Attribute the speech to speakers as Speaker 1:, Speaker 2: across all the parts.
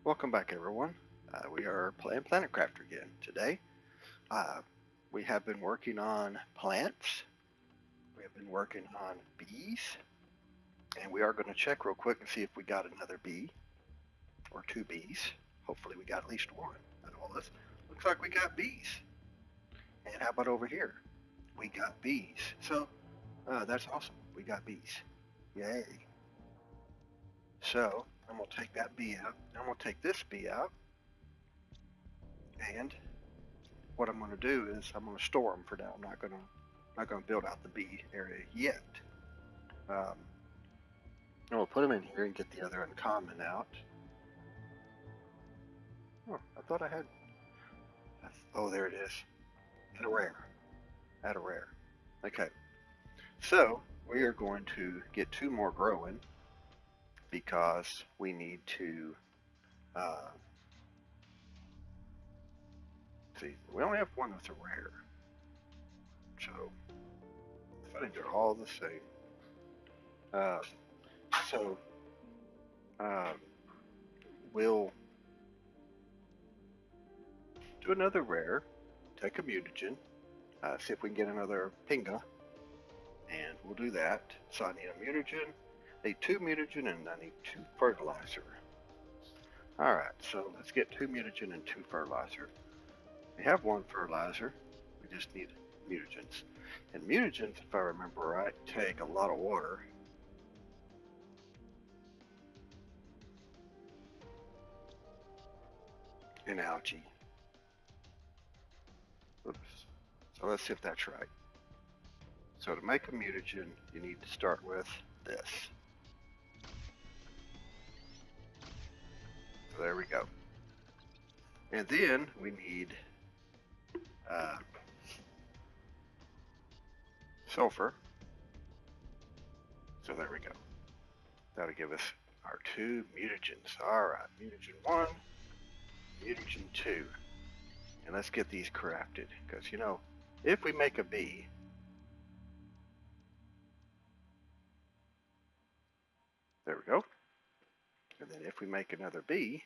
Speaker 1: Welcome back, everyone. We are playing Planet Crafter again today. Uh, we have been working on plants. We have been working on bees, and we are going to check real quick and see if we got another bee or two bees. Hopefully, we got at least one out of all this. Looks like we got bees. And how about over here? We got bees. So that's awesome. We got bees. Yay. So I'm going to take that bee out. I'm going to take this bee out. And what I'm going to do is I'm going to store them for now. I'm not going to build out the bee area yet. I'm going to put them in here and get the other uncommon out. Oh, I thought I had. Oh, there it is. Add a rare. Add a rare. Okay. So we are going to get two more growing because we need to. See, we only have one that's a rare. So I think they're all the same. We'll do another rare, take a mutagen, see if we can get another pinga, and we'll do that. So I need a mutagen, I need two mutagen, and I need two fertilizer. Alright, so let's get two mutagen and two fertilizer. We have one fertilizer, we just need mutagens. And mutagens, if I remember right, take a lot of water. And algae. Oops. So let's see if that's right. So to make a mutagen, you need to start with this. So there we go. And then we need sulfur. So there we go. That'll give us our two mutagens. Alright, mutagen 1, mutagen 2. And let's get these crafted. Because, you know, if we make a bee, there we go. And then if we make another bee,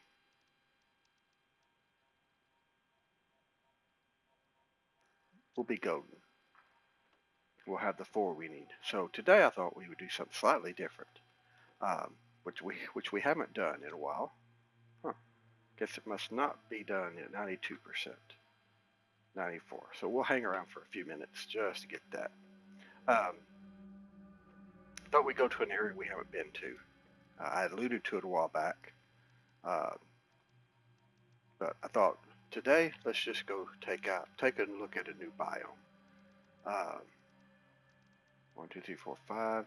Speaker 1: we'll be golden. We'll have the 4 we need. So today I thought we would do something slightly different, which we haven't done in a while. Huh. Guess it must not be done at 92%, 94. So we'll hang around for a few minutes just to get that. Thought we'd go to an area we haven't been to. I alluded to it a while back, but I thought today let's just go take a look at a new biome. 1, 2, 3, 4, 5.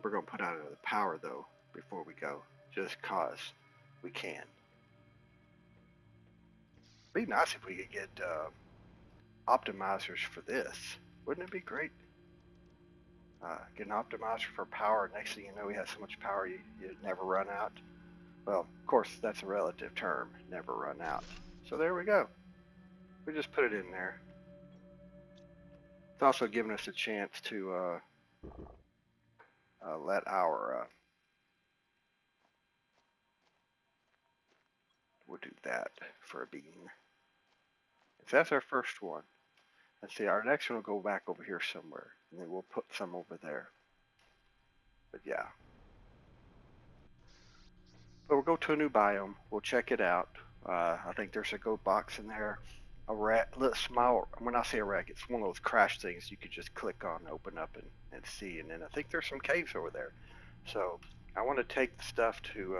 Speaker 1: We're going to put out another power though before we go, just cause we can. It'd be nice if we could get optimizers for this. Wouldn't it be great? Get an optimizer for power. Next thing you know, we have so much power you'd never run out. Well, of course, that's a relative term, never run out. So there we go. We just put it in there. It's also giving us a chance to let our we'll do that for a bean. So that's our first one. Let's see, our next one will go back over here somewhere, and then we'll put some over there. But yeah. But we'll go to a new biome. We'll check it out. I think there's a goat box in there. A rack, little small. When I say a rack, it's one of those crash things you could just click on, open up, and see. And then I think there's some caves over there. So I want to take the stuff to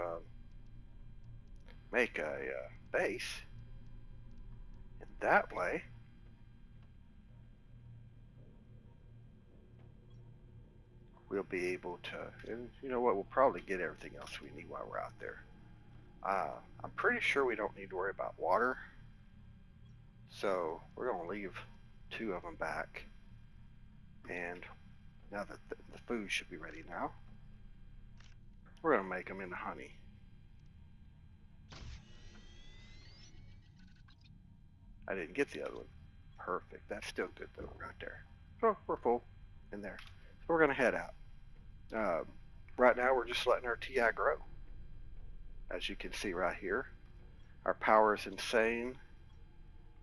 Speaker 1: make a base. And that way, we'll be able to, and you know what, we'll probably get everything else we need while we're out there. I'm pretty sure we don't need to worry about water. So we're going to leave 2 of them back. And now that the food should be ready now, we're going to make them into honey. I didn't get the other one. Perfect. That's still good though, right there. So we're full in there. So we're going to head out. Right now we're just letting our TI grow. As you can see right here. Our power is insane.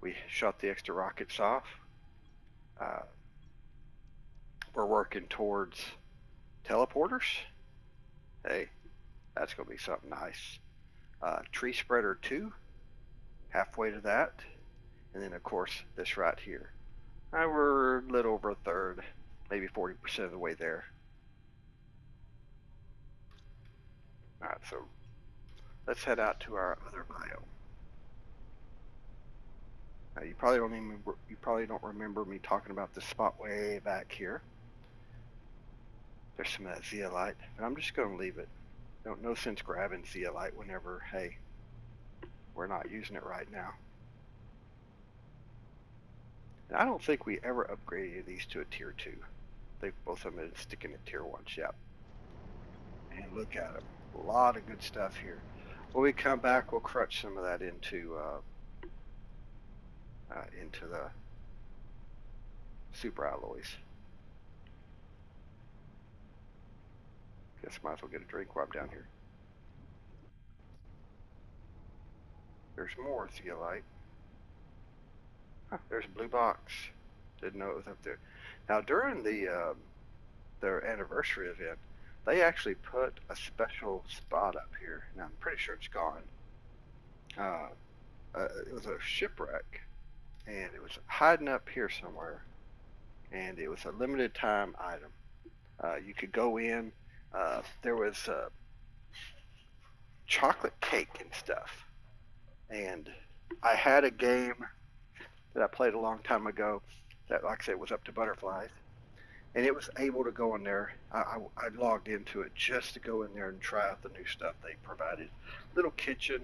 Speaker 1: We shot the extra rockets off. We're working towards teleporters. Hey, that's going to be something nice. Tree Spreader 2, halfway to that. And then, of course, this right here. We're a little over a third, maybe 40% of the way there. Alright, so let's head out to our other biome. Now, you probably don't remember me talking about this spot way back here. There's some of that zeolite, and I'm just going to leave it. No sense grabbing zeolite whenever, hey, we're not using it right now. And I don't think we ever upgraded these to a tier 2. They've both of them been sticking at tier 1 yep. And look at them. A lot of good stuff here. When we come back, we'll crunch some of that into the super alloys. Guess I might as well get a drink while I'm down here. There's more zeolite. Huh, there's a blue box. Didn't know it was up there. Now during their anniversary event, they actually put a special spot up here. Now I'm pretty sure it's gone. It was a shipwreck, and it was hiding up here somewhere. And it was a limited time item. You could go in. There was chocolate cake and stuff. And I had a game that I played a long time ago that, like I said, was up to butterflies. And it was able to go in there. I logged into it just to go in there and try out the new stuff they provided. Little kitchen,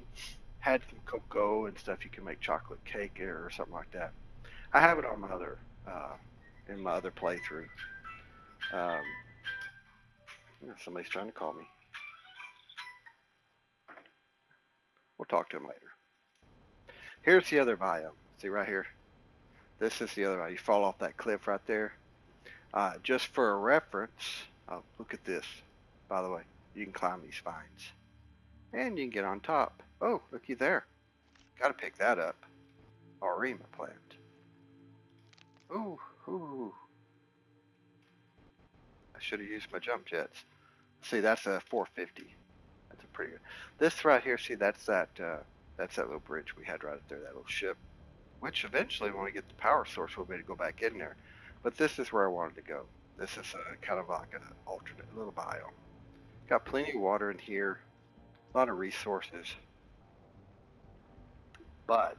Speaker 1: had some cocoa and stuff. You can make chocolate cake or something like that. I have it on my other, in my other playthrough. Somebody's trying to call me. We'll talk to him later. Here's the other biome. See right here? This is the other biome. You fall off that cliff right there. Just for a reference, look at this. By the way, you can climb these vines. And you can get on top. Oh, looky there. Got to pick that up. Arima plant. Ooh. I should have used my jump jets. See, that's a 450. That's a pretty good. This right here, see, that's that little bridge we had right up there, that little ship. Which eventually, when we get the power source, we'll be able to go back in there. But this is where I wanted to go. This is kind of like an alternate little biome. Got plenty of water in here. A lot of resources. But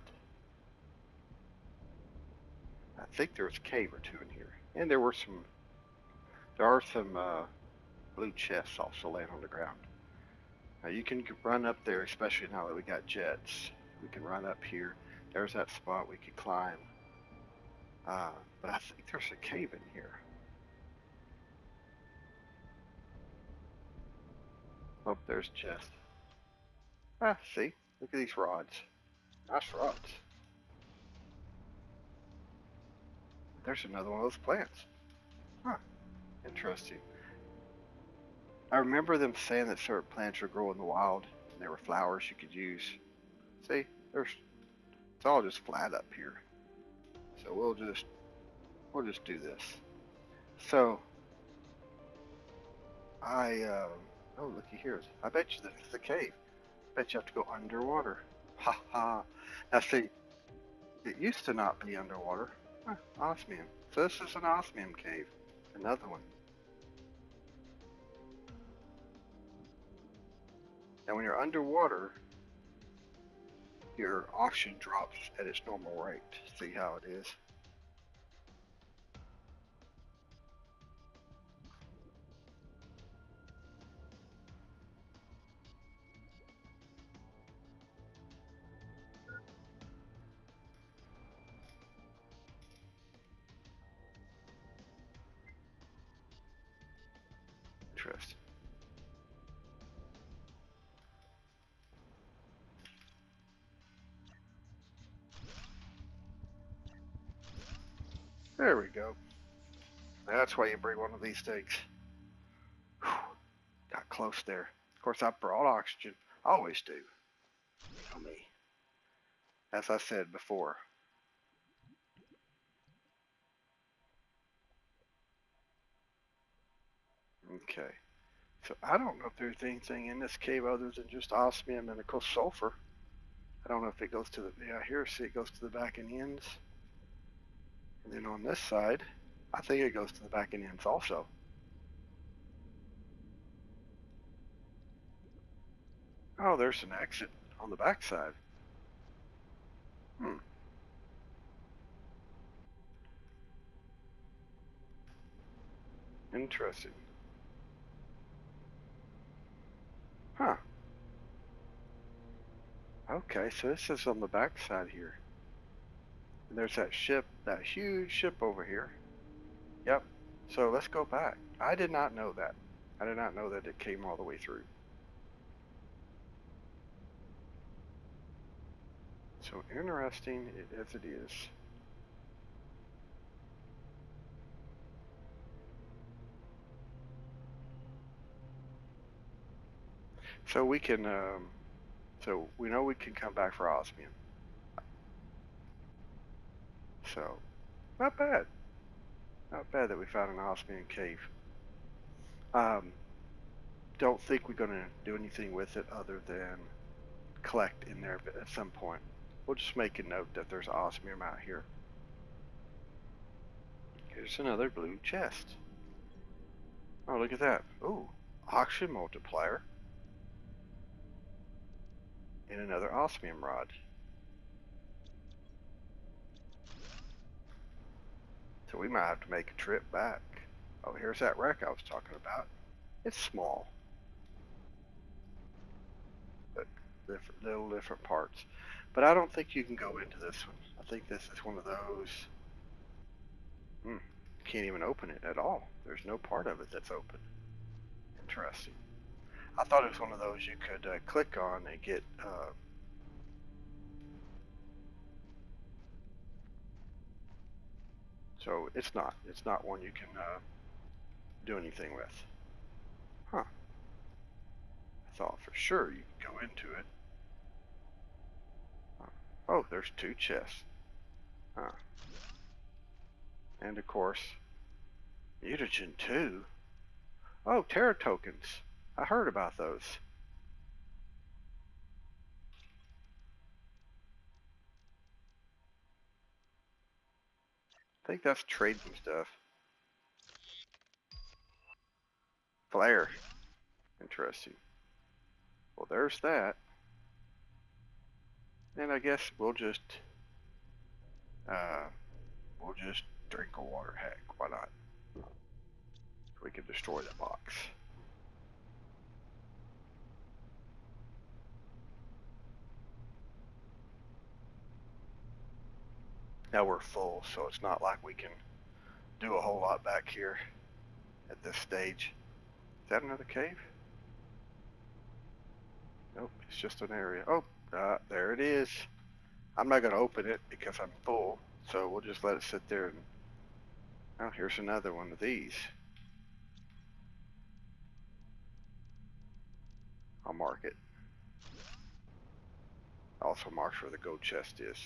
Speaker 1: I think there was a cave or two in here. And there are some blue chests also laying on the ground. Now you can run up there, especially now that we got jets. We can run up here. There's that spot we could climb. But I think there's a cave in here. Oh, there's a chest. See? Look at these rods. Nice rods. There's another one of those plants. Huh. Interesting. I remember them saying that certain plants would grow in the wild, and there were flowers you could use. See? It's all just flat up here. So we'll just do this. So oh, looky here. I bet you this is the cave. I bet you have to go underwater. Ha ha. Now see, it used to not be underwater. Osmium. So this is an osmium cave. Another one. Now when you're underwater, your oxygen drops at its normal rate. See how it is? Interesting. There we go. That's why you bring one of these things. Whew. Got close there. Of course, I brought oxygen. I always do. You know me. as I said before. Okay, so I don't know if there's anything in this cave other than just osmium and of course sulfur. I don't know if it goes to the, yeah, here, see, it goes to the back and ends. And then on this side, I think it goes to the back and ends also. Oh, there's an exit on the back side. Interesting. Huh. Okay, so this is on the back side here. And there's that ship, that huge ship over here. Yep. So let's go back. I did not know that. I did not know that it came all the way through. So interesting as it is. So we can, so we know we can come back for osmium. So, not bad. Not bad that we found an osmium cave. Don't think we're going to do anything with it other than collect in there at some point. We'll just make a note that there's osmium out here. Here's another blue chest. Oh, look at that. Ooh, oxygen multiplier. And another osmium rod. So we might have to make a trip back. Oh, here's that wreck I was talking about. It's small, but little different parts. But I don't think you can go into this one. I think this is one of those. Can't even open it at all. There's no part of it that's open. Interesting. I thought it was one of those you could click on and get. So it's not. It's not one you can do anything with. Huh. I thought for sure you could go into it. Oh, there's two chests. Huh. And of course, mutagen 2. Oh, Terra tokens. I heard about those. I think that's trading stuff. Flare. Interesting. Well, there's that. And I guess we'll just drink a water. Heck, why not? We can destroy the box. Now we're full, so it's not like we can do a whole lot back here at this stage. Is that another cave? Nope, it's just an area. Oh, there it is. I'm not going to open it because I'm full, so we'll just let it sit there. And oh, here's another one of these. I'll mark it. Also marks where the gold chest is.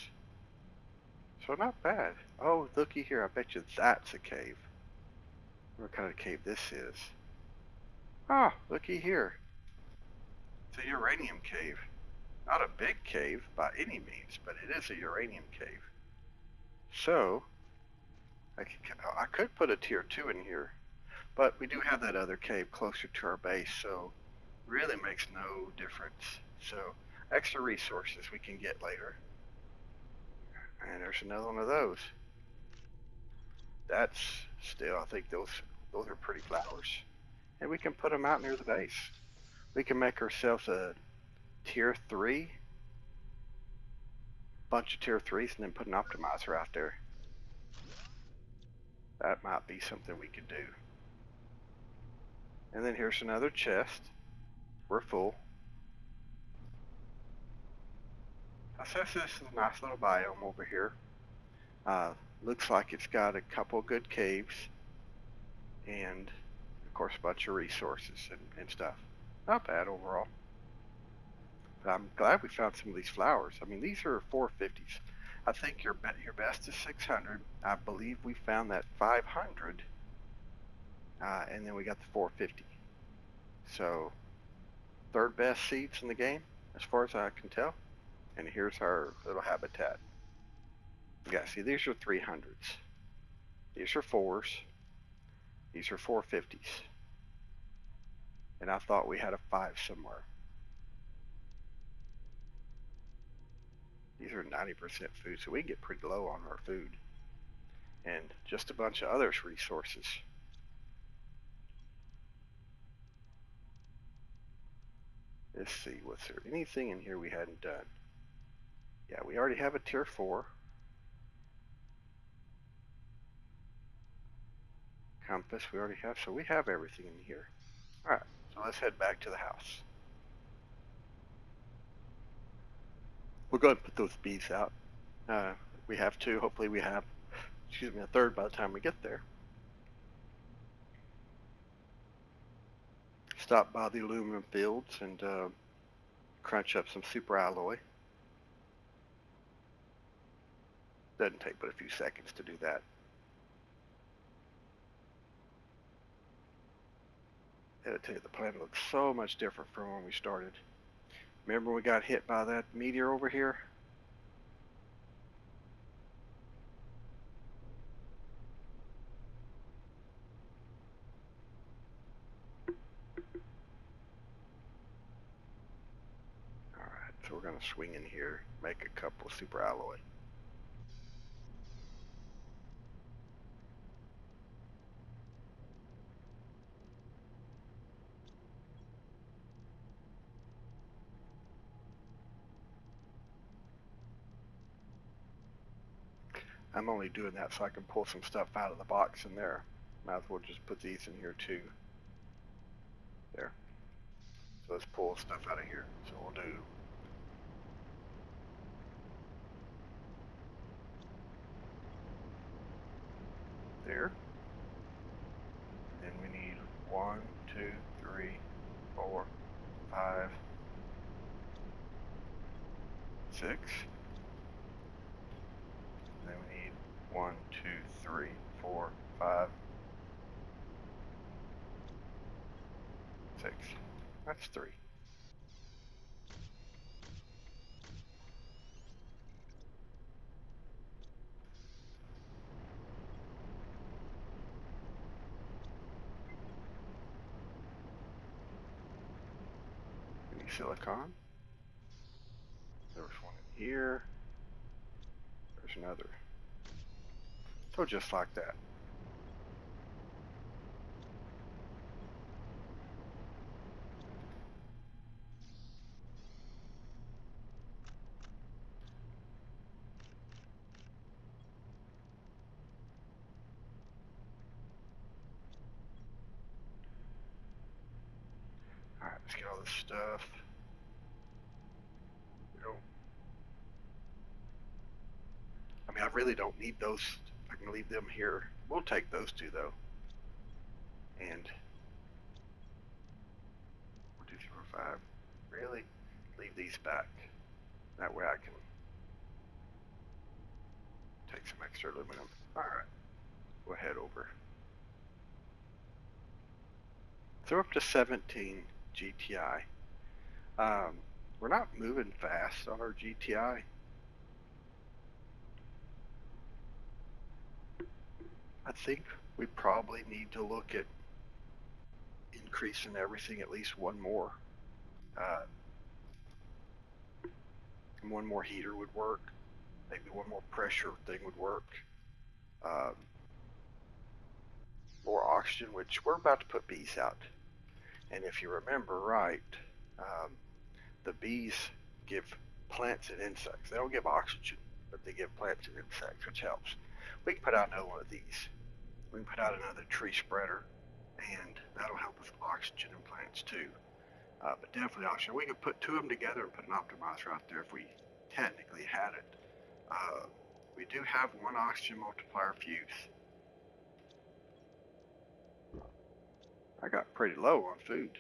Speaker 1: So not bad. Oh, looky here. I bet you that's a cave. What kind of cave this is. Ah, looky here. It's a uranium cave. Not a big cave by any means, but it is a uranium cave. So, I could put a tier 2 in here, but we do have that other cave closer to our base, so really makes no difference. So, extra resources we can get later. And there's another one of those. That's still, I think those are pretty flowers. And we can put them out near the base. We can make ourselves a tier 3, bunch of tier 3s, and then put an optimizer out there. That might be something we could do. And then here's another chest. We're full. I said this is a nice little biome over here. Looks like it's got a couple good caves and of course a bunch of resources and stuff. Not bad overall. But I'm glad we found some of these flowers. I mean, these are 450s. I think your best is 600. I believe we found that 500, and then we got the 450. So third best seeds in the game, as far as I can tell. And here's our little habitat. Yeah, see, these are 300s. These are 4s. These are 450s. And I thought we had a 5 somewhere. These are 90% food, so we get pretty low on our food. And just a bunch of other resources. Let's see, was there anything in here we hadn't done? Yeah, we already have a tier 4. Compass we already have, so we have everything in here. Alright, so let's head back to the house. We'll go ahead and put those bees out. We have 2, hopefully we have, a 3rd by the time we get there. Stop by the aluminum fields and crunch up some super alloy. Doesn't take but a few seconds to do that. I gotta tell you, the planet looks so much different from when we started. Remember when we got hit by that meteor over here? Alright, so we're gonna swing in here, make a couple super alloy. I'm only doing that so I can pull some stuff out of the box in there. Might as well just put these in here too. There. So let's pull stuff out of here. So we'll do there. And then we need 1, 2, 3, 4, 5, 6. And then we need 1, 2, 3, 4, 5, 6. That's 3. We need silicon. There was one in here. There's another. So just like that. Alright, let's get all this stuff. I mean, I really don't need those. I can leave them here. We'll take those 2 though. And 1, 2, 3, 4, 5. Really? Leave these back. That way I can take some extra aluminum. Alright. We'll head over. So we're up to 17 GTI. We're not moving fast on our GTI. I think we probably need to look at increasing everything at least 1 more. One more heater would work. Maybe 1 more pressure thing would work. More oxygen, which we're about to put bees out. And if you remember right, the bees give plants and insects. They don't give oxygen, but they give plants and insects, which helps. We can put out another one of these. We can put out another tree spreader, and that'll help with oxygen in plants too. But definitely oxygen. We could put 2 of them together and put an optimizer out there if we technically had it. We do have 1 oxygen multiplier fuse. I got pretty low on food.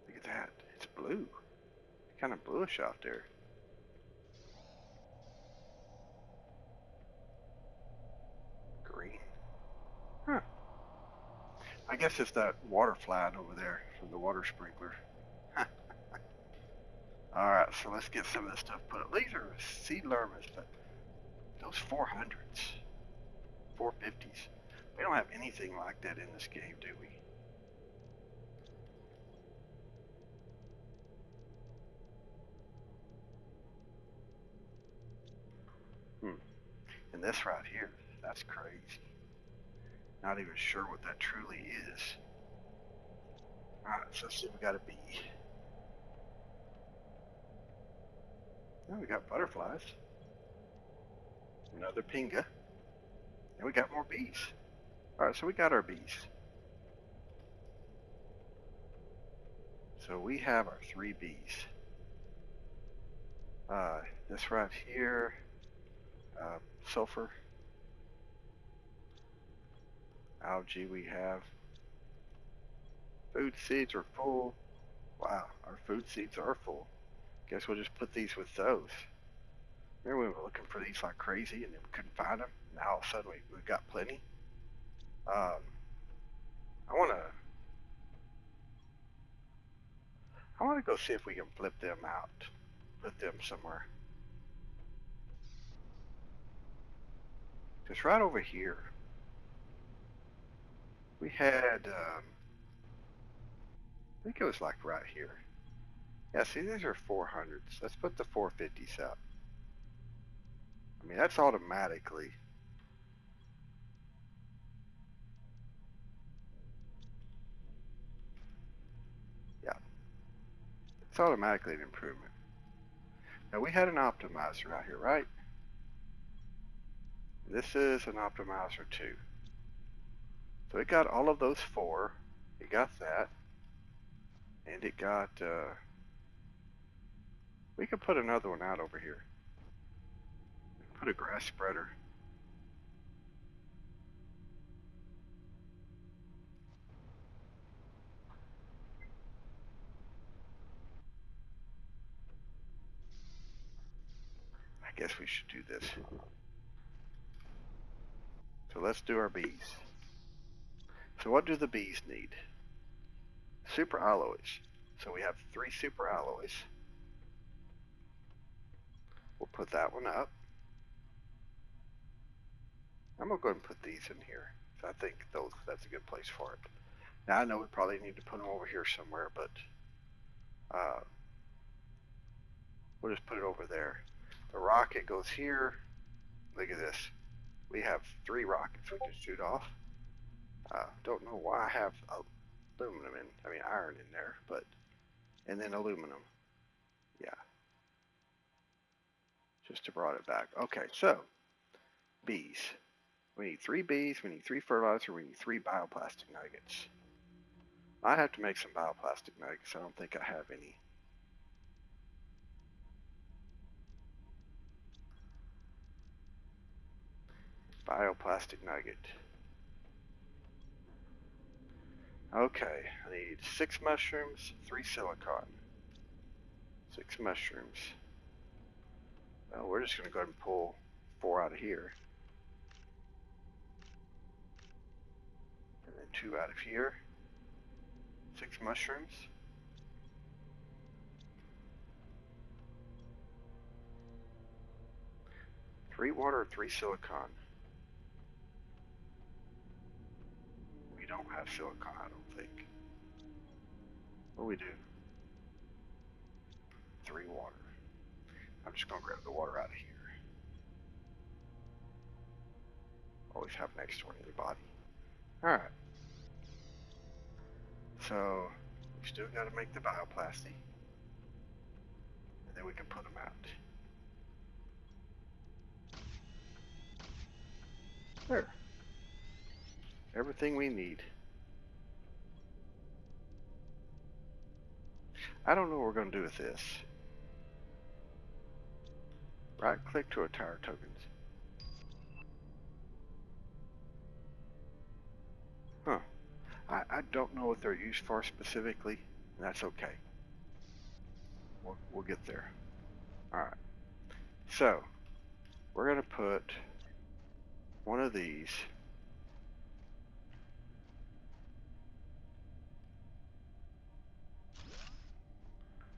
Speaker 1: Look at that. It's blue. Kind of bluish out there. Green. Huh. I guess it's that water flying over there from the water sprinkler. Alright, so let's get some of this stuff put up. These are sea lermas, but those 400s, 450s, we don't have anything like that in this game, do we? And this right here, that's crazy. Not even sure what that truly is. Alright, so let's see, we got a bee. Oh, we got butterflies. Another pinga. And we got more bees. Alright, so we got our bees. So we have our 3 bees. This right here, sulfur. Algae we have. Food seeds are full. Wow, our food seeds are full. Guess we'll just put these with those. Remember we were looking for these like crazy and then we couldn't find them. Now all of a sudden we've got plenty. I wanna go see if we can flip them out. Put them somewhere. Just right over here. We had, I think it was like right here. Yeah, see, these are 400s. Let's put the 450s out. I mean, that's automatically. Yeah. It's automatically an improvement. Now, we had an optimizer out here, right? This is an optimizer too. So it got all of those 4. It got that. And it got, we could put another one out over here. Put a grass spreader. I guess we should do this. So let's do our bees. So what do the bees need? Super alloys. So we have 3 super alloys. We'll put that one up. I'm going to go ahead and put these in here. I think that's a good place for it. Now I know we probably need to put them over here somewhere, but we'll just put it over there. The rocket goes here. Look at this. We have 3 rockets we can shoot off. Don't know why I have aluminum iron in there, but, and then aluminum. Yeah. Just to brought it back. Okay, so, bees. We need 3 bees, we need 3 fertilizer, we need 3 bioplastic nuggets. I have to make some bioplastic nuggets. I don't think I have any. Bioplastic nugget. Okay, I need 6 mushrooms, 3 silicon. 6 mushrooms. Well, we're just going to go ahead and pull 4 out of here. And then 2 out of here. 6 mushrooms. Three water, 3 silicon. We don't have silicon, I don't think. What do we do? 3 water. I'm just going to grab the water out of here. Always have an extra one in your body. Alright. So, we still got to make the bioplastic. And then we can put them out. There. Everything we need. I don't know what we're going to do with this. Right click to retire tokens. Huh. I don't know what they're used for specifically, and that's okay. we'll get there. All right. So we're gonna put one of these.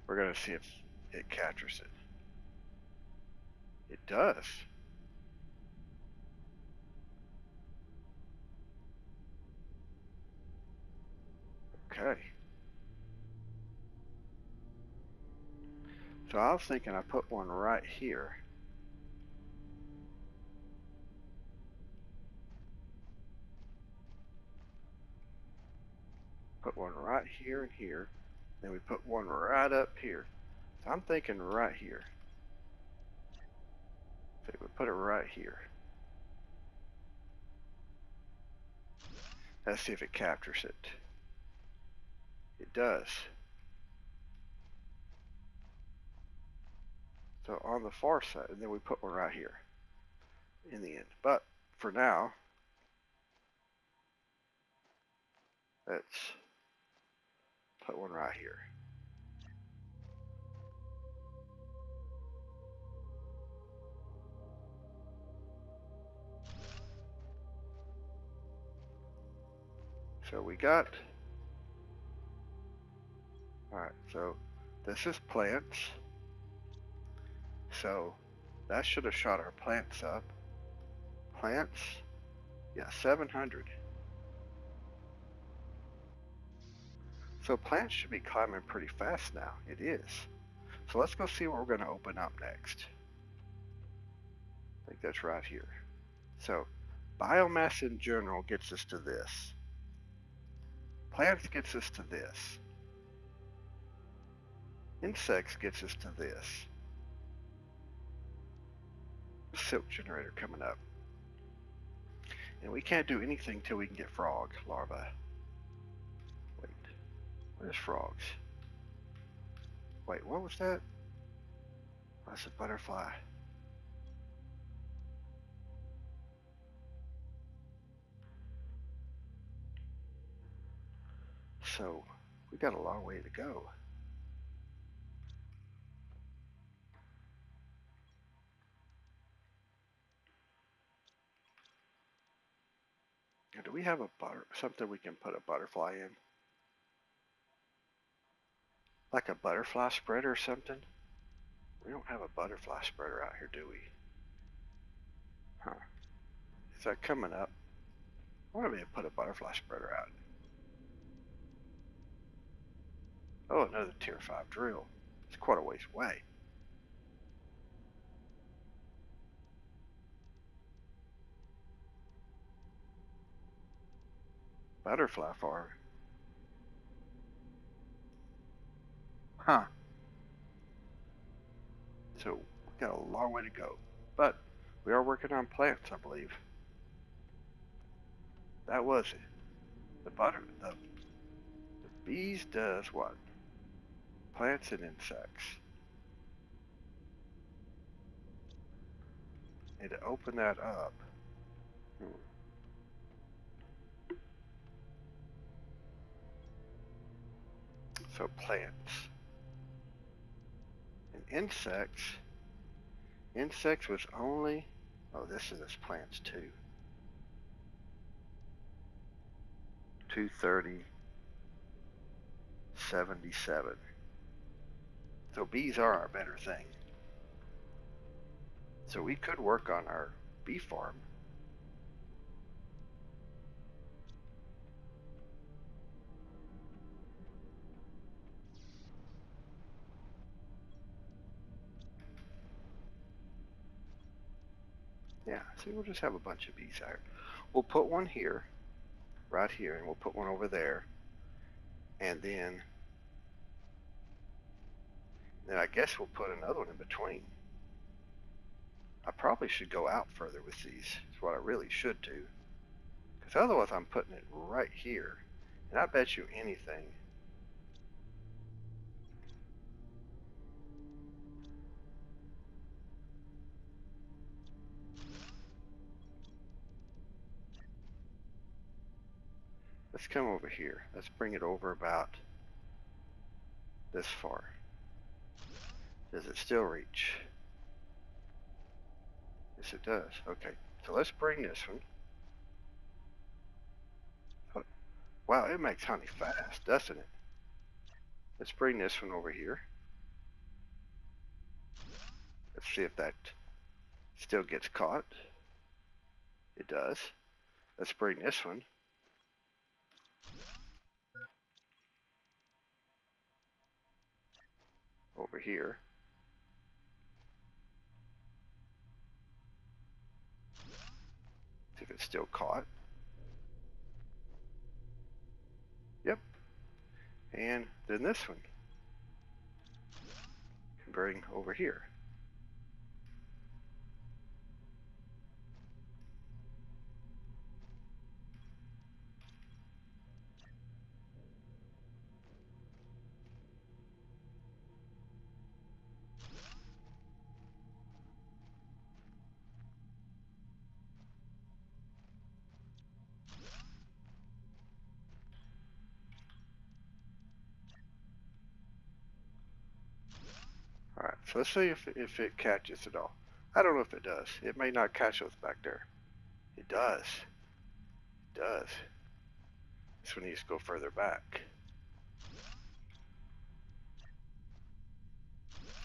Speaker 1: We're gonna see if it captures it. It does. Okay. So I was thinking I put one right here. Put one right here and here. Then we put one right up here. So I'm thinking right here. So we put it right here. Let's see if it captures it. It does. So on the far side, and then we put one right here in the end. But for now, let's put one right here. So we got, alright, so this is plants. So that should have shot our plants up. Plants, yeah, 700. So plants should be climbing pretty fast now. It is. So let's go see what we're going to open up next. I think that's right here. So biomass in general gets us to this. Plants gets us to this. Insects gets us to this. Silk generator coming up. And we can't do anything till we can get frog larvae. Wait, where's frogs? Wait, what was that? That's a butterfly. So we got a long way to go. Do we have something we can put a butterfly in? Like a butterfly spreader or something? We don't have a butterfly spreader out here, do we? Huh. Is that coming up? I wonder if we put a butterfly spreader out. Oh, another tier 5 drill. It's quite a ways away. Butterfly farm. Huh. So we got a long way to go. But we are working on plants, I believe. That was it. The bees does what? Plants and insects. And to open that up. So plants. And insects. Insects was only, oh, this is plants too. 230, 77. So bees are our better thing. So we could work on our bee farm. Yeah, see, we'll just have a bunch of bees out. We'll put one here, right here, and we'll put one over there. And then I guess we'll put another one in between. I probably should go out further with these. It's what I really should do. Because otherwise I'm putting it right here. And I bet you anything. Let's come over here. Let's bring it over about this far. Does it still reach? Yes, it does. Okay, so let's bring this one. Oh, wow, it makes honey fast, doesn't it? Let's bring this one over here. Let's see if that still gets caught. It does. Let's bring this one. Over here. See if it's still caught. Yep. And then this one. Can bring over here. Alright, so let's see if it catches it all. I don't know if it does. It may not catch those back there. It does. It does. This one needs to go further back.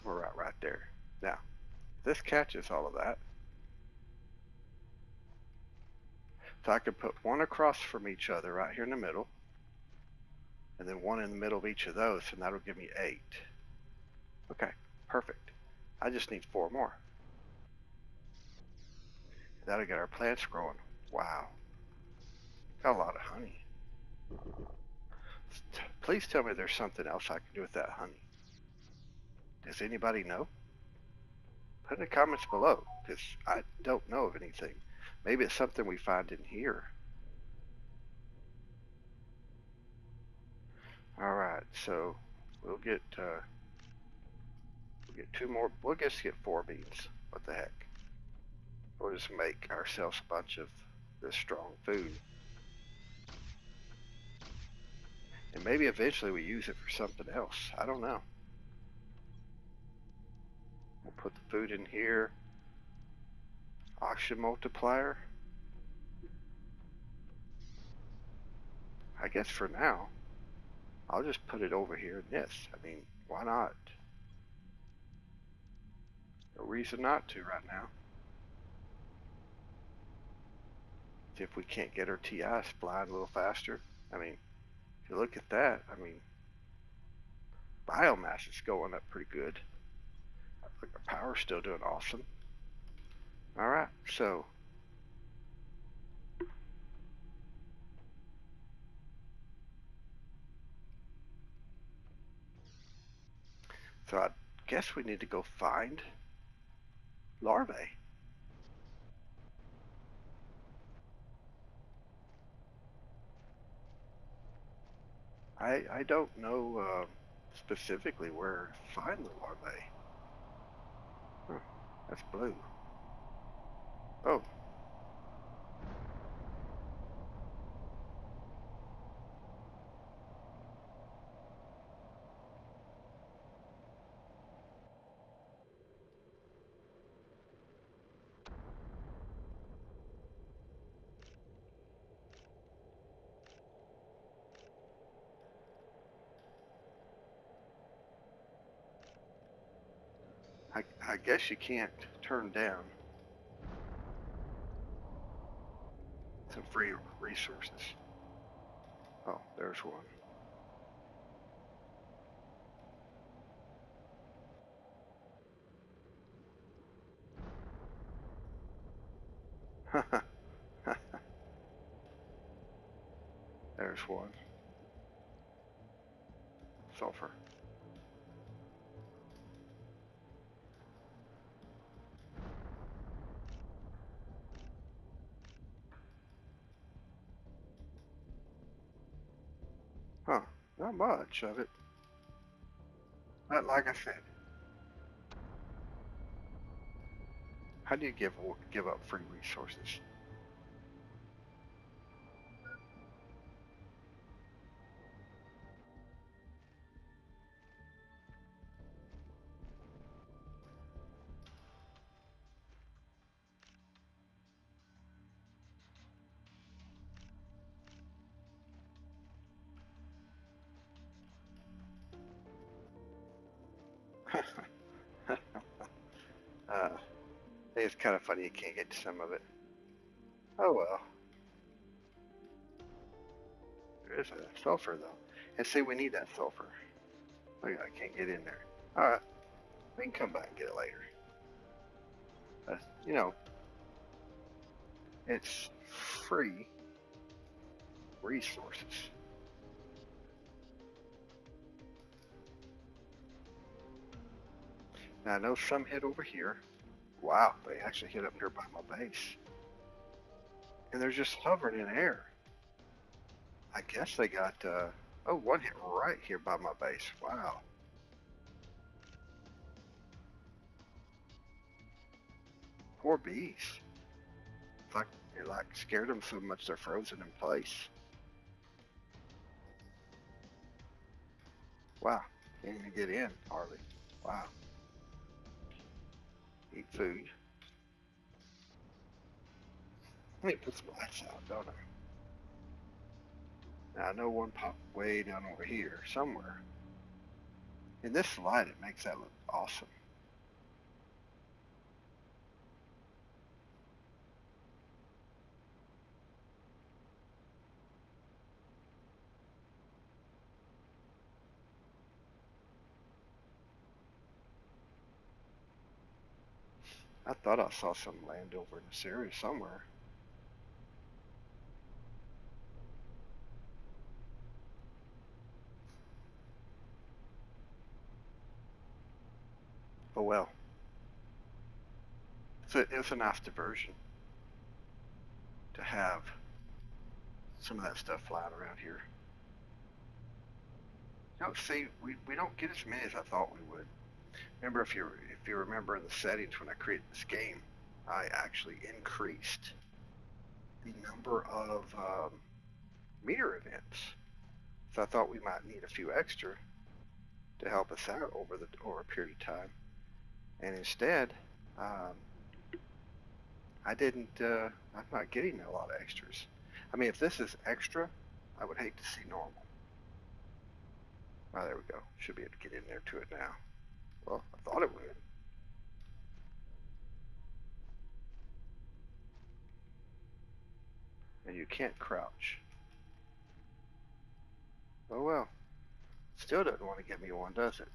Speaker 1: We're right there. Now, this catches all of that. So I could put one across from each other right here in the middle. And then one in the middle of each of those, and that'll give me 8. Okay, perfect. I just need 4 more. That'll get our plants growing. Wow. Got a lot of honey. Please tell me there's something else I can do with that honey. Does anybody know? Put in the comments below, because I don't know of anything. Maybe it's something we find in here. Alright, so we'll get 2 more. We'll just get 4 beans. What the heck? We'll just make ourselves a bunch of this strong food. And maybe eventually we use it for something else. I don't know. We'll put the food in here. Oxygen multiplier. I guess for now, I'll just put it over here in this. I mean, why not? No reason not to right now. See if we can't get our TI spline a little faster. I mean, if you look at that, I mean, biomass is going up pretty good. Look, our power's still doing awesome. Alright, so I guess we need to go find larvae. I don't know specifically where to find the larvae. Huh, that's blue. Oh. I guess you can't turn down some free resources. Oh, there's one. There's one. Sulfur. Huh, not much of it. But like I said, how do you give up free resources? mean, it's kind of funny you can't get to some of it. Oh well. There is a sulfur though. And see, we need that sulfur. Look, I can't get in there. Alright. We can come back and get it later. You know, it's free resources. Now I know some hit over here. Wow, they actually hit up nearby my base. And they're just hovering in air. I guess they got, oh, one hit right here by my base. Wow. Poor bees. It's like, it like scared them so much they're frozen in place. Wow, can't even get in, hardly. Wow. Eat food. I need to put some lights out, don't I? Now I know one popped way down over here, somewhere. In this light, it makes that look awesome. I thought I saw some land over in this area somewhere. Oh well. It's a nice diversion to have some of that stuff flying around here. You know, see, we don't get as many as I thought we would. Remember, if you remember in the settings when I created this game, I actually increased the number of meteor events. So I thought we might need a few extra to help us out over a period of time. And instead, I didn't. I'm not getting a lot of extras. I mean, if this is extra, I would hate to see normal. Oh, there we go. Should be able to get in there to it now. Well, I thought it would. And you can't crouch. Oh well. Still doesn't want to give me one, does it?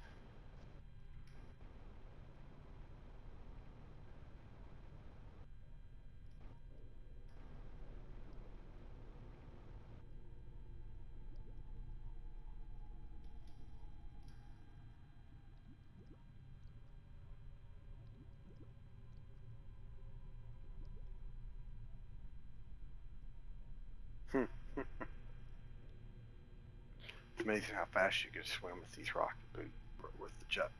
Speaker 1: Hmm. It's amazing how fast you can swim with these rocket boots, with the jump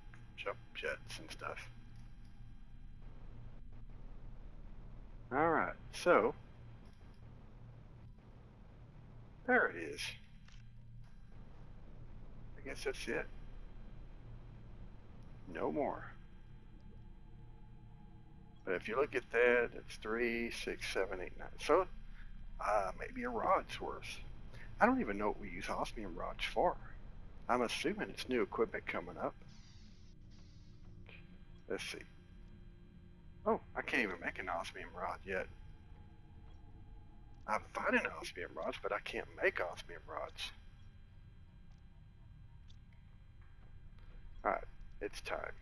Speaker 1: jets and stuff. All right, so there it is. I guess that's it. No more. But if you look at that, it's 3, 6, 7, 8, 9. So maybe a rod's worth. I don't even know what we use osmium rods for. I'm assuming it's new equipment coming up. Let's see. Oh, I can't even make an osmium rod yet. I'm finding osmium rods, but I can't make osmium rods. Alright, it's time.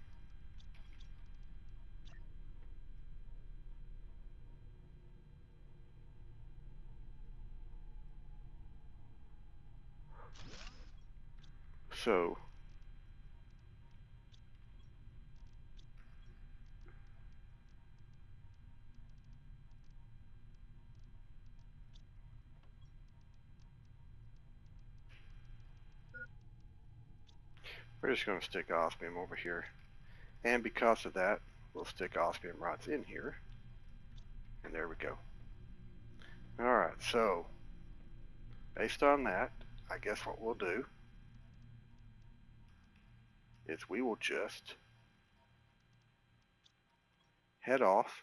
Speaker 1: So, we're just going to stick osmium over here. And because of that, we'll stick osmium rods in here. And there we go. Alright, so, based on that, I guess what we'll do is we will just head off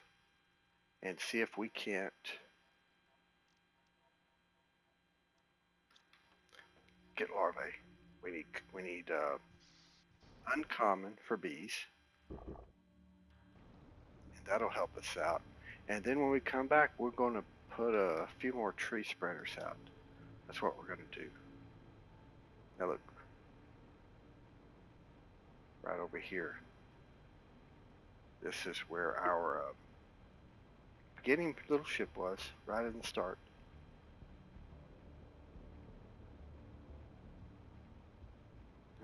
Speaker 1: and see if we can't get larvae. We need uncommon for bees, and That'll help us out. And then when we come back, we're going to put a few more tree spreaders out. That's what we're going to do. Now look, right over here. This is where our beginning little ship was, right in the start.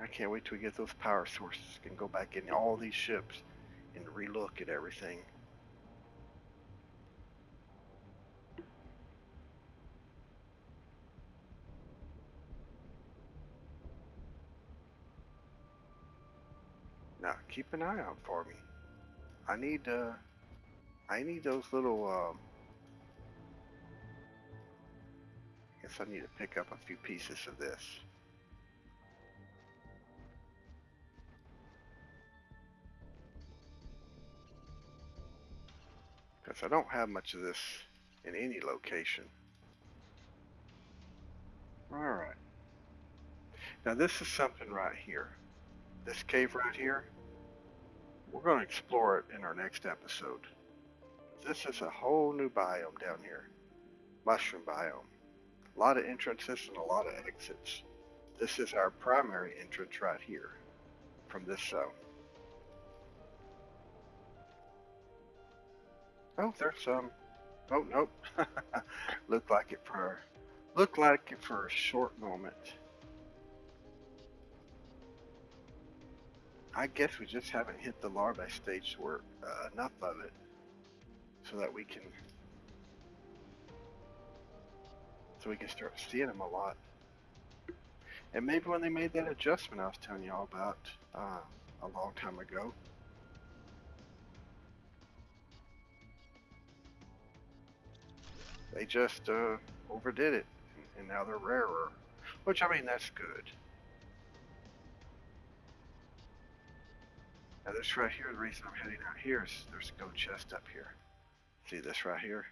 Speaker 1: I can't wait till we get those power sources and go back in all these ships and relook at everything. Now keep an eye out for me. I need those little I guess I need to pick up a few pieces of this. Because I don't have much of this in any location. Alright. Now this is something right here. This cave right here, we're going to explore it in our next episode. This is a whole new biome down here. Mushroom biome. A lot of entrances and a lot of exits. This is our primary entrance right here from this zone. Oh, there's some. Oh, nope. Looked like it for a short moment. I guess we just haven't hit the larvae stage where enough of it so that we can start seeing them a lot. And maybe when they made that adjustment I was telling you all about a long time ago, they just overdid it, and now they're rarer. Which, I mean, that's good. Now this right here, the reason I'm heading out here is there's a gold chest up here. See this right here?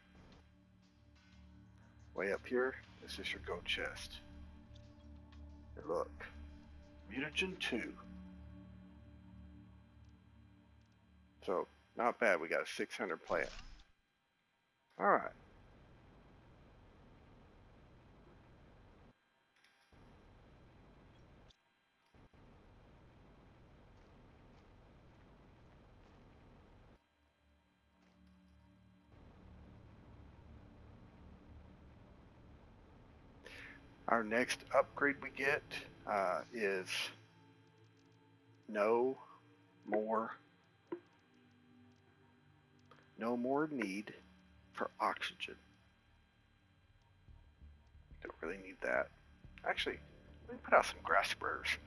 Speaker 1: Way up here, this is your gold chest. And look, mutagen 2. So, not bad, we got a 600 plant. Alright. Our next upgrade we get is no more need for oxygen. Don't really need that. Actually, let me put out some grass spreaders.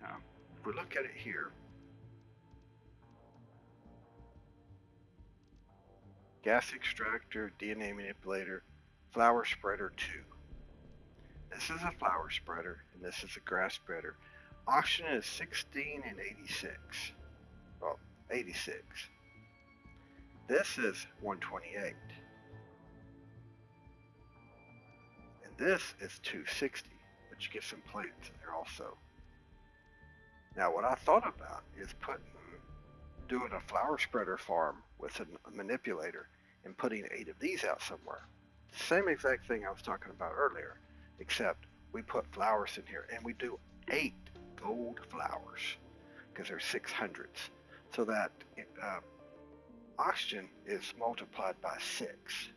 Speaker 1: Now, if we look at it here, gas extractor, DNA manipulator, flower spreader 2. This is a flower spreader, and this is a grass spreader. Oxygen is 16 and 86. Well, 86. This is 128. And this is 260, but you get some plants in there also. Now, what I thought about is doing a flower spreader farm with a manipulator and putting 8 of these out somewhere. Same exact thing I was talking about earlier, except we put flowers in here, and we do 8 gold flowers because they're 600s, so that oxygen is multiplied by 6.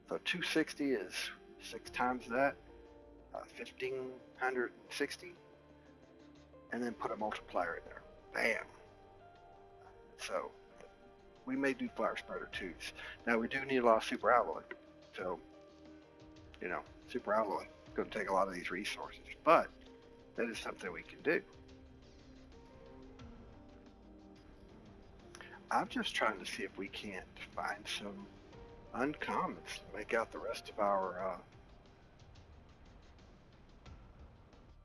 Speaker 1: So 260 is 6 times that, 1560, and then put a multiplier in there. Bam! So we may do flower spreader 2s. Now we do need a lot of super alloy. So, you know, super alloy is going to take a lot of these resources, but that is something we can do. I'm just trying to see if we can't find some uncommons to make out the rest of our,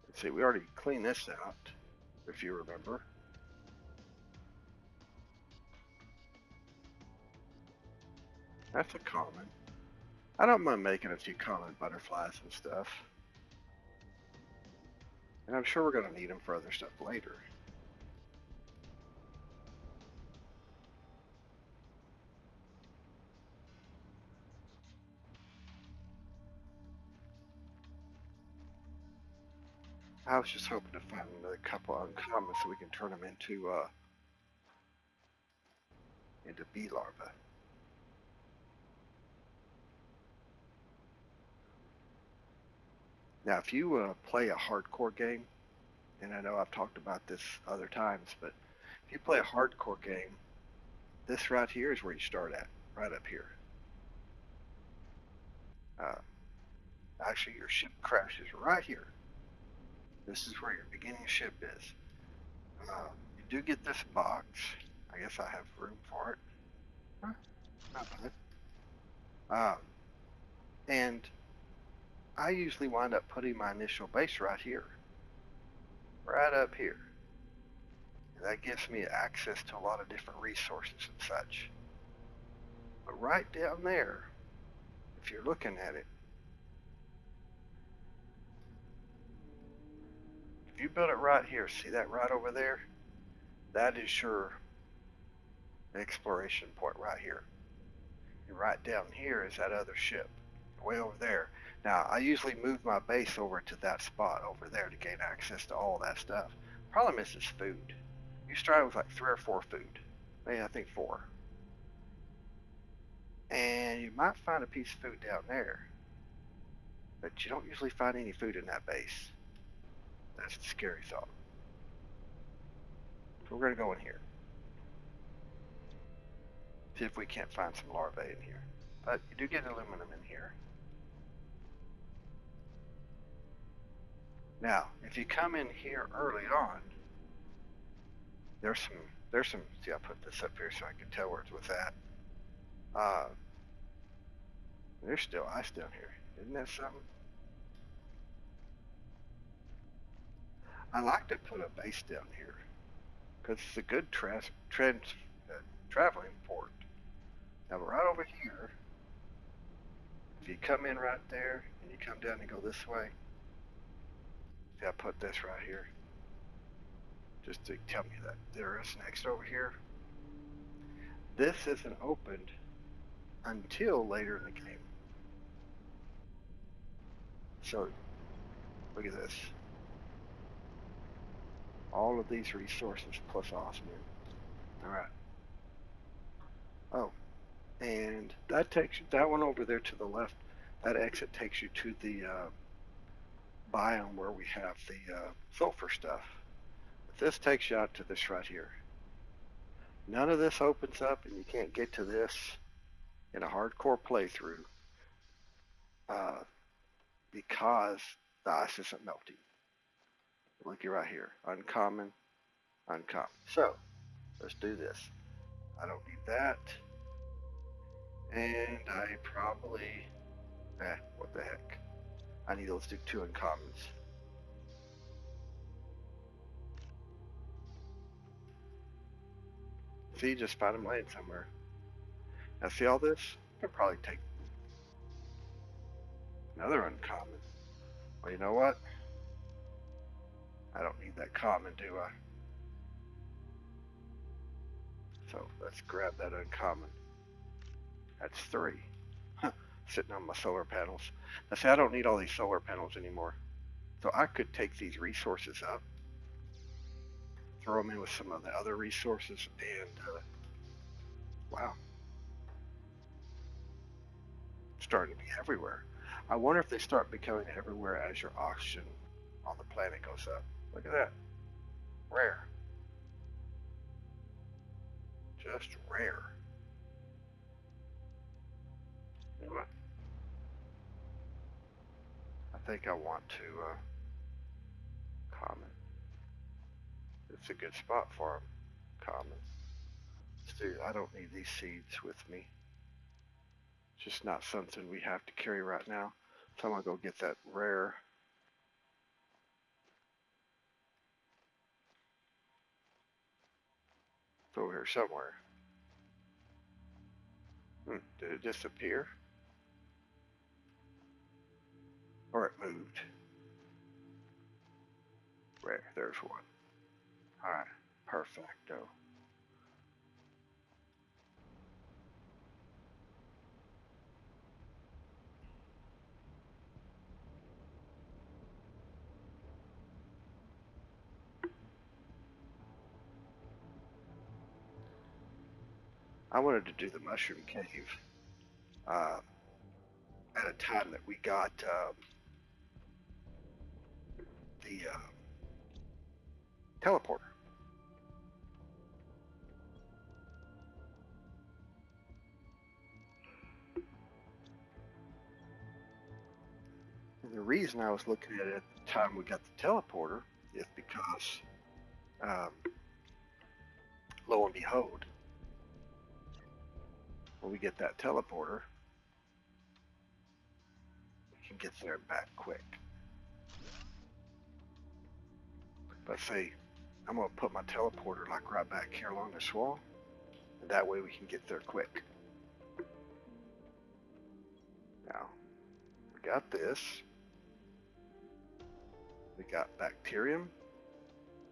Speaker 1: let's see, we already cleaned this out, if you remember. That's a common. I don't mind making a few common butterflies and stuff. And I'm sure we're going to need them for other stuff later. I was just hoping to find another couple uncommon so we can turn them into bee larvae. Now, if you play a hardcore game, and I know I've talked about this other times, but if you play a hardcore game, this right here is where you start at, right up here. Uh, Actually, your ship crashes right here. This is where your beginning ship is. You do get this box. I guess I have room for it. Huh? Not bad. And I usually wind up putting my initial base right here. Right up here. And that gives me access to a lot of different resources and such. But right down there, if you're looking at it, if you build it right here, see that right over there? That is your exploration point right here. And right down here is that other ship, way over there. Now, I usually move my base over to that spot over there to gain access to all that stuff. Problem is food. You start with like 3 or 4 food. Maybe I think 4. And you might find a piece of food down there. But you don't usually find any food in that base. That's the scary thought. So we're going to go in here. See if we can't find some larvae in here. But you do get aluminum in here. Now, if you come in here early on, there's some, see, I put this up here so I can tell where it's with that. There's still ice down here. Isn't that something? I like to put a base down here because it's a good traveling port. Now, right over here, if you come in right there and you come down and go this way, see, I put this right here just to tell me that there is next over here. This isn't opened until later in the game. So, look at this. All of these resources plus awesome. Alright. Oh, and that takes you, that one over there to the left, that exit takes you to the biome where we have the sulfur stuff. But this takes you out to this right here. None of this opens up and you can't get to this in a hardcore playthrough because the ice isn't melting. Looky right here, uncommon, uncommon. So, let's do this. I don't need that. And I probably, what the heck. I need those 2 uncommons. See, just find them laying somewhere. Now see all this? I could probably take another uncommon. Well, you know what? I don't need that common, do I? So let's grab that uncommon. That's 3. Sitting on my solar panels. Now see, I don't need all these solar panels anymore. So I could take these resources up, throw them in with some of the other resources, and wow. Starting to be everywhere. I wonder if they start becoming everywhere as your oxygen on the planet goes up. Look at that. Rare. Just rare. You know what? I think I want to comment. It's a good spot for them. Comment. Dude, I don't need these seeds with me. It's just not something we have to carry right now. So I'm going to go get that rare. It's over here somewhere. Did it disappear? Or it moved? Rare, there's one. Alright, perfecto. I wanted to do the mushroom cave at a time that we got the teleporter. And the reason I was looking at it at the time we got the teleporter is because, lo and behold, when we get that teleporter, we can get there and back quick. But say, I'm going to put my teleporter like right back here along this wall, and that way we can get there quick. Now, we got this. We got bacterium.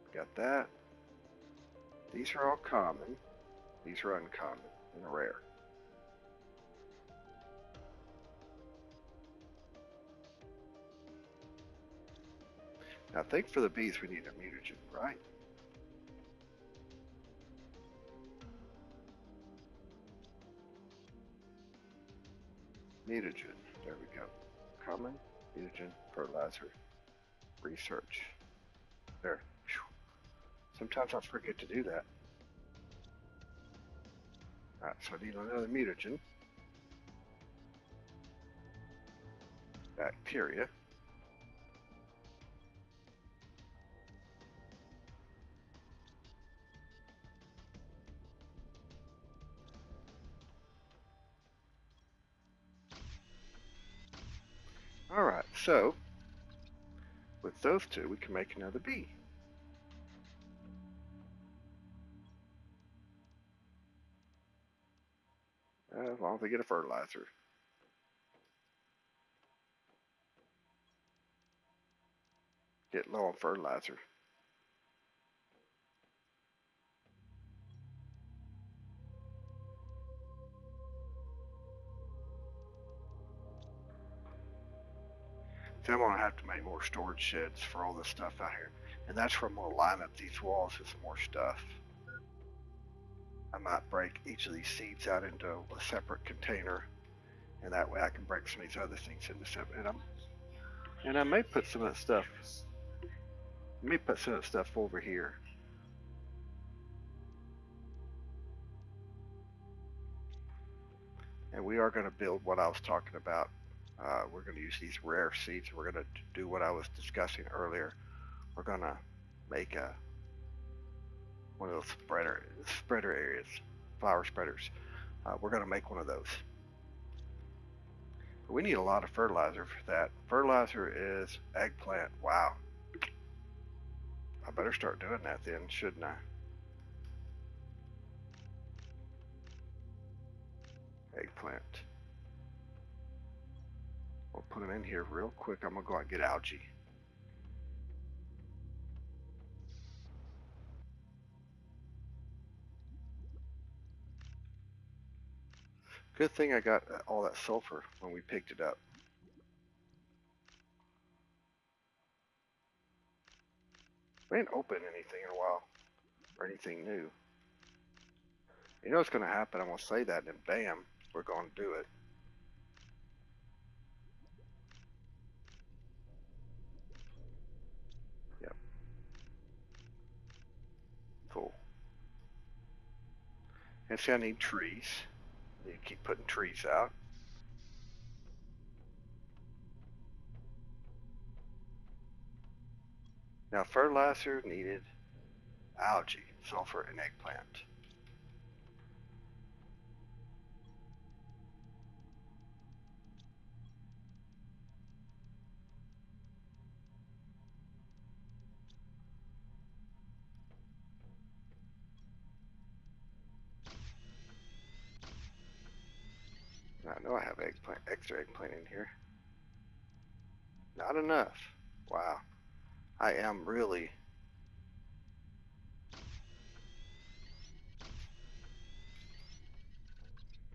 Speaker 1: We got that. These are all common. These are uncommon and rare. Now, I think for the bees we need a mutagen, right? Mutagen. There we go. Common, mutagen, fertilizer, research. There. Whew. Sometimes I forget to do that. Alright, so I need another mutagen. Bacteria. Alright, so with those two we can make another bee. As long as they get a fertilizer. Get low on fertilizer. So I'm going to have to make more storage sheds for all this stuff out here. And that's where I'm going to line up these walls with some more stuff. I might break each of these seeds out into a separate container, and that way I can break some of these other things into separate. And I may put some of that stuff. Let me put some of that stuff over here. And we are going to build what I was talking about. We're going to use these rare seeds. We're going to do what I was discussing earlier. We're going to make one of those spreader areas, flower spreaders. We're going to make one of those. But we need a lot of fertilizer for that. Fertilizer is eggplant. Wow. I better start doing that then, shouldn't I? Eggplant. We'll put them in here real quick. I'm going to go out and get algae. Good thing I got all that sulfur when we picked it up. We ain't opened anything in a while, or anything new. You know what's going to happen? I'm going to say that, and then bam, we're going to do it. Yep. Cool. And see, I need trees. I need to keep putting trees out. Now, fertilizer needed algae, sulfur, and eggplant. Now, I know I have extra eggplant in here. Not enough. Wow. I am really...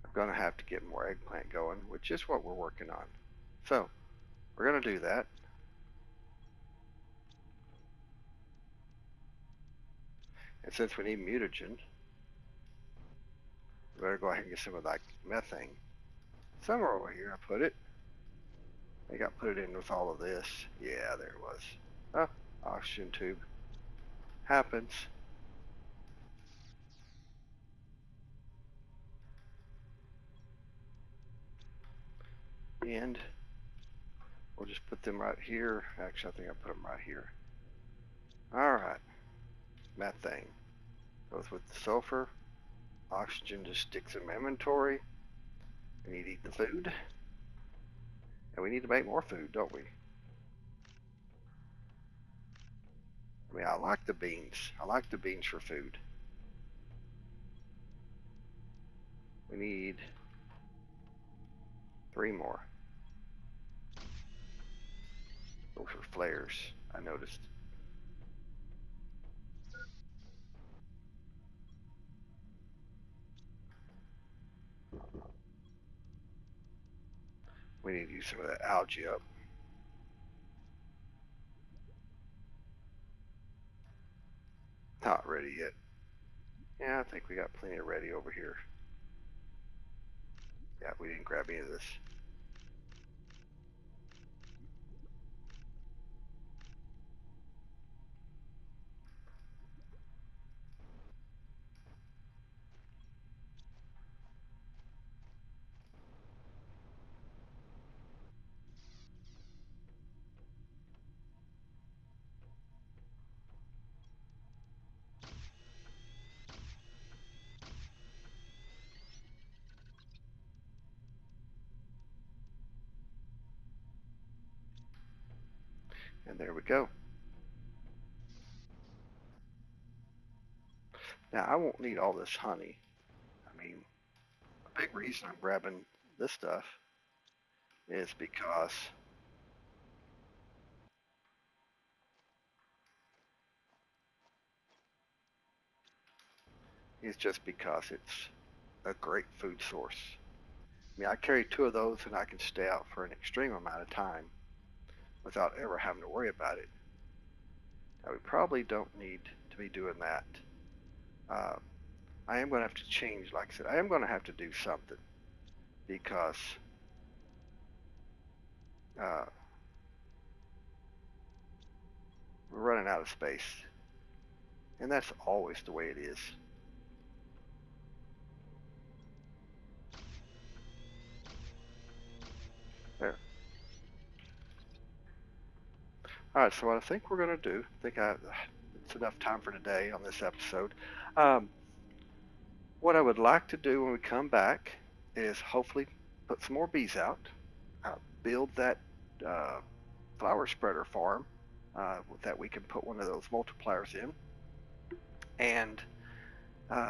Speaker 1: I'm going to have to get more eggplant going, which is what we're working on. So, we're going to do that. And since we need mutagen, Better go ahead and get some of that methane. Somewhere over here I put it. I think I put it in with all of this. Yeah, there it was. Oh, oxygen tube. Happens. And we'll just put them right here. Actually, I think I put them right here. Alright. Methane. Goes with the sulfur. Oxygen just sticks in my inventory. We need to eat the food. And we need to make more food, don't we? I mean, I like the beans. I like the beans for food. We need 3 more. Those are flares, I noticed. We need to use some of that algae up. Not ready yet. Yeah, I think we got plenty of ready over here. Yeah, we didn't grab any of this. And there we go. Now, I won't need all this honey. I mean, a big reason I'm grabbing this stuff is because it's a great food source. I mean, I carry 2 of those and I can stay out for an extreme amount of time without ever having to worry about it. Now, we probably don't need to be doing that. I am going to have to change, like I said, I am going to have to do something because we're running out of space. And that's always the way it is. There. Alright, so what I think we're going to do, it's enough time for today on this episode. What I would like to do when we come back is hopefully put some more bees out, build that flower spreader farm that we can put one of those multipliers in, and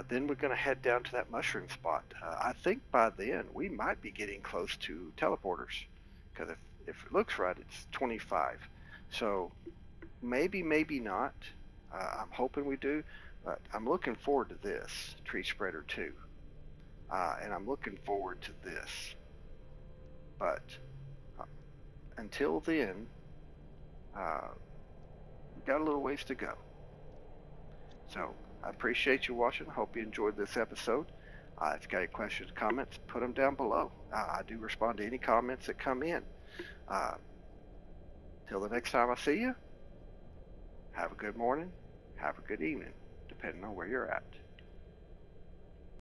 Speaker 1: then we're going to head down to that mushroom spot. I think by then we might be getting close to teleporters, because if it looks right, it's 25. So maybe not. I'm hoping we do, but I'm looking forward to this tree spreader too, and I'm looking forward to this. But until then, we've got a little ways to go. So I appreciate you watching. Hope you enjoyed this episode. If you got any questions, comments, put them down below. I do respond to any comments that come in. Till the next time I see you, have a good morning, have a good evening, depending on where you're at.